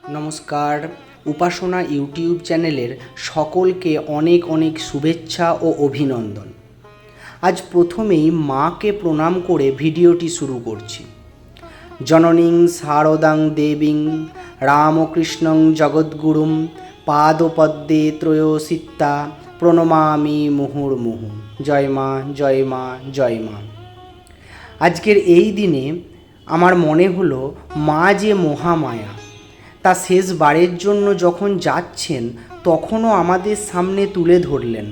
নমস্কার। উপাসনা ইউটিউব চ্যানেলের সকলকে অনেক অনেক শুভেচ্ছা ও অভিনন্দন। আজ প্রথমেই মাকে প্রণাম করে ভিডিওটি শুরু করছি। জননীং শারদাং দেবীং রামকৃষ্ণং জগদ্গুরুম পাদপদ্মে ত্রয়োসিত্তা প্রণমামি মুহুর্মুহু। জয় মা, জয় মা, জয় মা। আজকের এই দিনে আমার মনে হলো মা যে মহামায়া, তা শেষবারের জন্য যখন যাচ্ছেন তখনও আমাদের সামনে তুলে ধরলেন।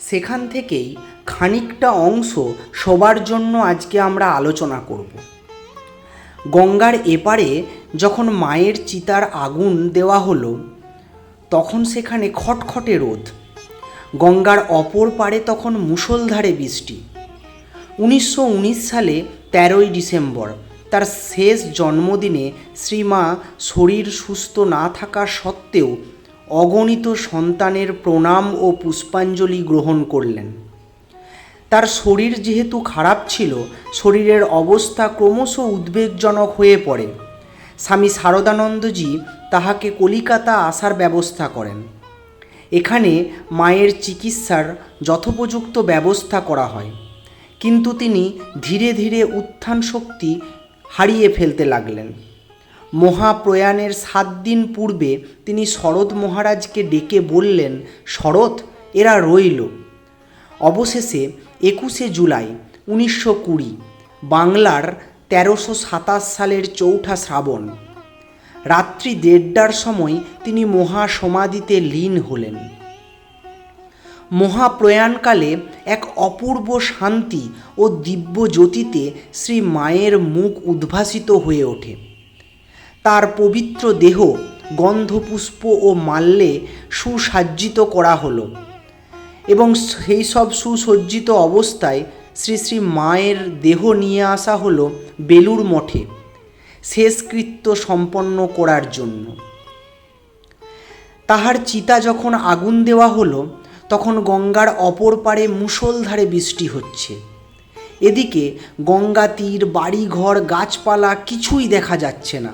সেখান থেকেই খানিকটা অংশ সবার জন্য আজকে আমরা আলোচনা করব। গঙ্গার এপারে যখন মায়ের চিতার আগুন দেওয়া হলো তখন সেখানে খটখটে রোদ। গঙ্গার অপর পারে তখন মুষলধারে বৃষ্টি। 1919 সালে 13ই ডিসেম্বর তার শেষ জন্মদিনে শ্রীমা শরীর সুস্থ না থাকা সত্ত্বেও অগণিত সন্তানের প্রণাম ও পুষ্পাঞ্জলি গ্রহণ করলেন। তার শরীর যেহেতু খারাপ ছিল, শরীরের অবস্থা ক্রমশ উদ্বেগজনক হয়ে পড়ে। স্বামী শারদানন্দজি তাহাকে কলিকাতা আসার ব্যবস্থা করেন। এখানে মায়ের চিকিৎসার যথোপযুক্ত ব্যবস্থা করা হয়, কিন্তু তিনি ধীরে ধীরে উত্থান শক্তি হারিয়ে ফেলতে লাগলেন। মহাপ্রয়াণের 7 দিন পূর্বে তিনি শরৎ মহারাজকে ডেকে বললেন, শরৎ, এরা রইল। অবশেষে 21শে জুলাই 1920 বাংলার 1327 সালের 4ঠা শ্রাবণ রাত্রি 1:30টার সময় তিনি মহাসমাধিতে লীন হলেন। মহাপ্রয়াণকালে এক অপূর্ব শান্তি ও দিব্য জ্যোতিতে শ্রী মায়ের মুখ উদ্ভাসিত হয়ে ওঠে। তার পবিত্র দেহ গন্ধপুষ্প ও মাল্যে সুসজ্জিত করা হলো এবং সেই সব সুসজ্জিত অবস্থায় শ্রী শ্রী মায়ের দেহ নিয়ে আসা হলো বেলুড় মঠে শেষকৃত্য সম্পন্ন করার জন্য। তাহার চিতা যখন আগুন দেওয়া হলো তখন গঙ্গার অপর পারে মুষলধারে বৃষ্টি হচ্ছে। এদিকে গঙ্গা তীর, বাড়িঘর, গাছপালা কিছুই দেখা যাচ্ছে না,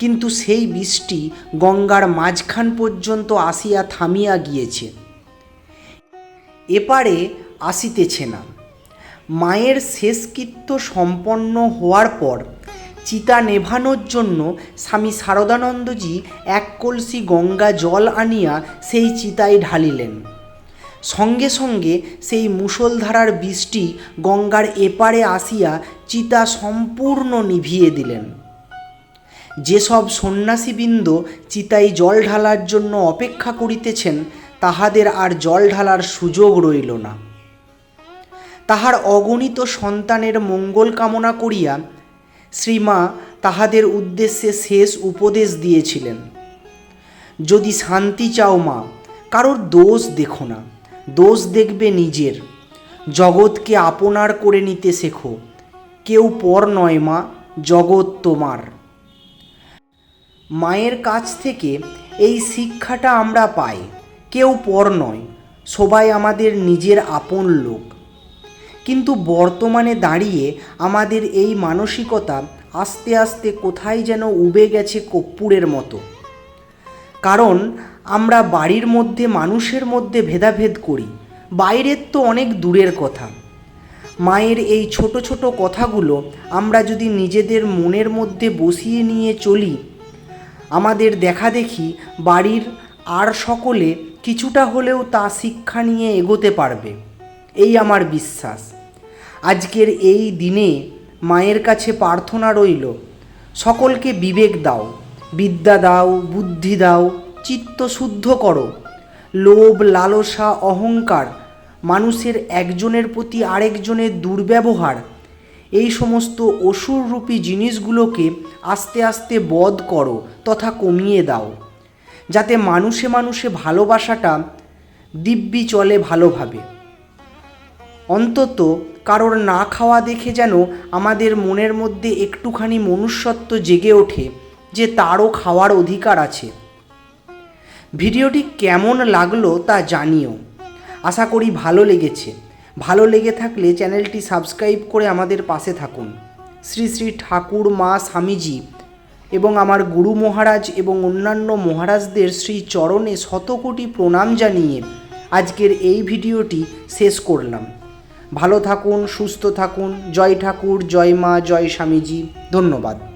কিন্তু সেই বৃষ্টি গঙ্গার মাঝখান পর্যন্ত আসিয়া থামিয়া গিয়েছে, এপারে আসিতেছে না। মায়ের শেষকৃত্য সম্পন্ন হওয়ার পর চিতা নেভানোর জন্য স্বামী শারদানন্দজি 1 কলসি গঙ্গা জল আনিয়া সেই চিতায় ঢালিলেন। সঙ্গে সঙ্গে সেই মুষলধারার বৃষ্টি গঙ্গার এপারে আসিয়া চিতা সম্পূর্ণ নিভিয়ে দিলেন। যেসব সন্ন্যাসীবৃন্দ চিতায় জল ঢালার জন্য অপেক্ষা করিতেছেন তাহাদের আর জল ঢালার সুযোগ রইল না। তাহার অগণিত সন্তানের মঙ্গল কামনা করিয়া শ্রীমা তাহাদের উদ্দেশ্যে শেষ উপদেশ দিয়েছিলেন, যদি শান্তি চাও মা, কারোর দোষ দেখো না, দোষ দেখবে নিজের। জগৎকে আপনার করে নিতে শেখো, কেউ পর নয় মা, জগৎ তোমার। মায়ের কাছ থেকে এই শিক্ষাটা আমরা পাই, কেউ পর নয়, সবাই আমাদের নিজের আপন লোক। কিন্তু বর্তমানে দাঁড়িয়ে আমাদের এই মানসিকতা আস্তে আস্তে কোথায় যেন উবে গেছে কর্পূরের মতো। কারণ আমরা বাড়ির মধ্যে মানুষের মধ্যে ভেদাভেদ করি, বাইরের তো অনেক দূরের কথা। মায়ের এই ছোট ছোট কথাগুলো আমরা যদি নিজেদের মনের মধ্যে বসিয়ে নিয়ে চলি, আমাদের দেখা দেখি বাড়ির আর সকলে কিছুটা হলেও তা শিক্ষা নিয়ে এগোতে পারবে, এই আমার বিশ্বাস। আজকের এই দিনে মায়ের কাছে প্রার্থনা রইল, সকলকে বিবেক দাও, বিদ্যা দাও, বুদ্ধি দাও, চিত্ত শুদ্ধ করো। লোভ, লালসা, অহংকার, মানুষের একজনের প্রতি আরেকজনের দুর্ব্যবহার, এই সমস্ত অসুররূপী জিনিসগুলোকে আস্তে আস্তে বধ করো তথা কমিয়ে দাও, যাতে মানুষে মানুষে ভালোবাসাটা দিব্যি চলে ভালোভাবে। অন্তত কারোর না খাওয়া দেখে যেন আমাদের মনের মধ্যে একটুখানি মনুষ্যত্ব জেগে ওঠে যে তারও খাওয়ার অধিকার আছে। ভিডিওটি কেমন লাগলো তা জানিও। আশা করি ভালো লেগেছে। ভালো লেগে থাকলে চ্যানেলটি সাবস্ক্রাইব করে আমাদের পাশে থাকুন। শ্রী শ্রী ঠাকুর মা স্বামীজি এবং আমার গুরু মহারাজ এবং অন্যান্য মহারাজদের শ্রী চরণে শতকোটি প্রণাম জানিয়ে আজকের এই ভিডিওটি শেষ করলাম। ভালো থাকুন, সুস্থ থাকুন। জয় ঠাকুর, জয় মা, জয় স্বামীজি। ধন্যবাদ।